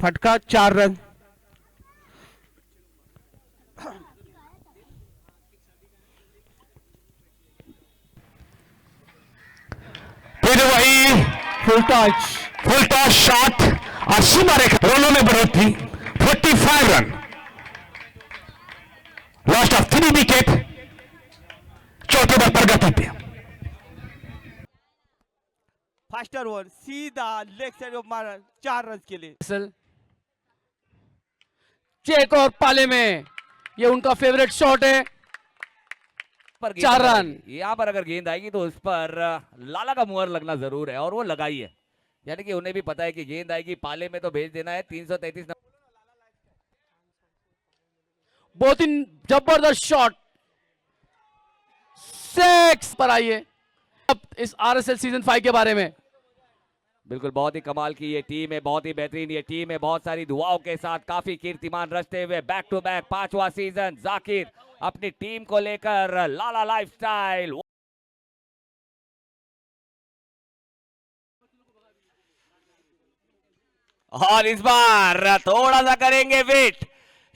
फटका 4 रन। फिर वही फुल टॉस शॉट और सीमा रेखा रनों में बढ़ोतरी 45 रन। लॉस्ट ऑफ 3 विकेट, चौथे ओवर प्रगति पे। फास्टर ओवर सीधा लेग साइड में मारा 4 रन के लिए। चेक और पाले में ये उनका फेवरेट शॉट है। 4 रन। यहाँ पर अगर गेंद आएगी तो उस पर लाला का मुहर लगना जरूर है और वो लगाई है, यानी कि उन्हें भी पता है कि गेंद आएगी पाले में तो भेज देना है। 333 नंबर। बहुत ही जबरदस्त शॉट, 6 पर आइए अब इस आरएसएल सीजन 5 के बारे में। बिल्कुल बहुत ही कमाल की ये टीम है, बहुत ही बेहतरीन ये टीम है, बहुत सारी दुआओं के साथ काफी कीर्तिमान रचते हुए बैक टू बैक 5वां सीजन जाकिर अपनी टीम को लेकर लाला लाइफस्टाइल। और इस बार थोड़ा सा करेंगे वेट,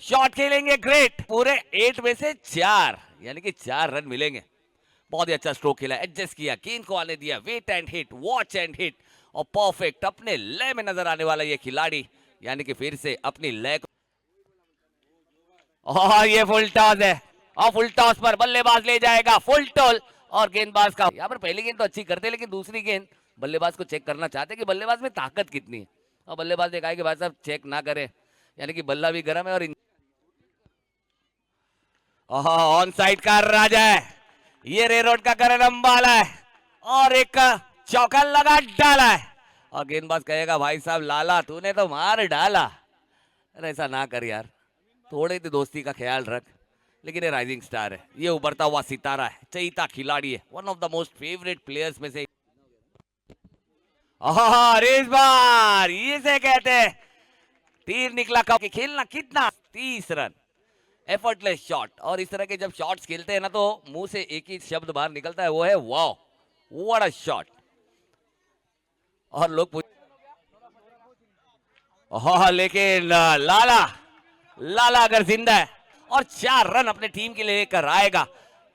शॉट खेलेंगे ग्रेट, पूरे 8 में से 4 यानी कि 4 रन मिलेंगे। बहुत ही अच्छा स्ट्रोक खेला, एडजस्ट किया, गेंद को आने दिया, wait and hit, watch and hit और परफेक्ट अपने लय में नजर आने वाला ये खिलाड़ी, यानी कि फिर से अपनी लय को। और ये फुल टॉस है और फुल टॉस पर बल्लेबाज ले जाएगा फुल टॉल और गेंदबाज का यहाँ पर पहली गेंद तो अच्छी करते लेकिन दूसरी गेंद बल्लेबाज को चेक करना चाहते कि बल्लेबाज में ताकत कितनी है और बल्लेबाज ने कहा कि भाई साहब चेक ना करे, यानी कि बल्ला भी गर्म है। और ऑन साइड का राजा है ये, रे रोड का करन अंबाला है और एक चौका लगा डाला है और गेंदबाज कहेगा भाई साहब लाला तूने तो मार डाला। अरे ऐसा ना कर यार, थोड़े तो दोस्ती का ख्याल रख। लेकिन ये राइजिंग स्टार है, ये उभरता हुआ सितारा है, चहीता खिलाड़ी है, one of the most favourite players में से। और इस बार इसे कहते हैं तीर निकला कब खेलना कितना, 30 रन, एफर्टलेस शॉट। और इस तरह के जब शॉट्स खेलते हैं ना तो मुंह से एक ही शब्द बाहर निकलता है, वो है वाओ, व्हाट अ शॉट। और लोग लेकिन लाला अगर जिंदा है और 4 रन अपने टीम के लिए लेकर आएगा,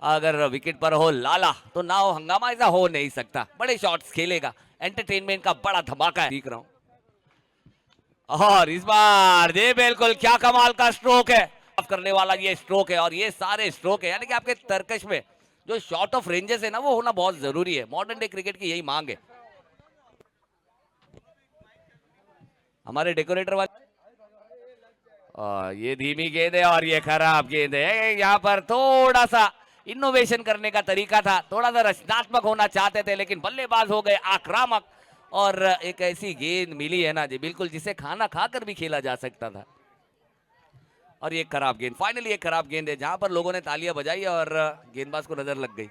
अगर विकेट पर हो लाला तो ना हो हंगामा ऐसा हो नहीं सकता, बड़े शॉट्स खेलेगा, एंटरटेनमेंट का बड़ा धमाका है, देख रहा हूं। और इस बार ये बिल्कुल क्या कमाल का स्ट्रोक है, करने वाला ये स्ट्रोक है और ये सारे स्ट्रोक है, यानी कि आपके तरकश में जो शॉर्ट ऑफ रेंजेस है ना वो होना बहुत जरूरी है। मॉडर्न डे क्रिकेट की यही मांग है। हमारे डेकोरेटर वाले ये धीमी गेंद है और ये खराब गेंद है। यहाँ पर थोड़ा सा इनोवेशन करने का तरीका था, थोड़ा सा रचनात्मक होना चाहते थे लेकिन बल्लेबाज हो गए आक्रामक और एक ऐसी गेंद मिली है ना जी बिल्कुल जिसे खाना खाकर भी खेला जा सकता था। और ये खराब गेंद, फाइनली एक खराब गेंद है जहां पर लोगों ने तालियां बजाई और गेंदबाज को नजर लग गई।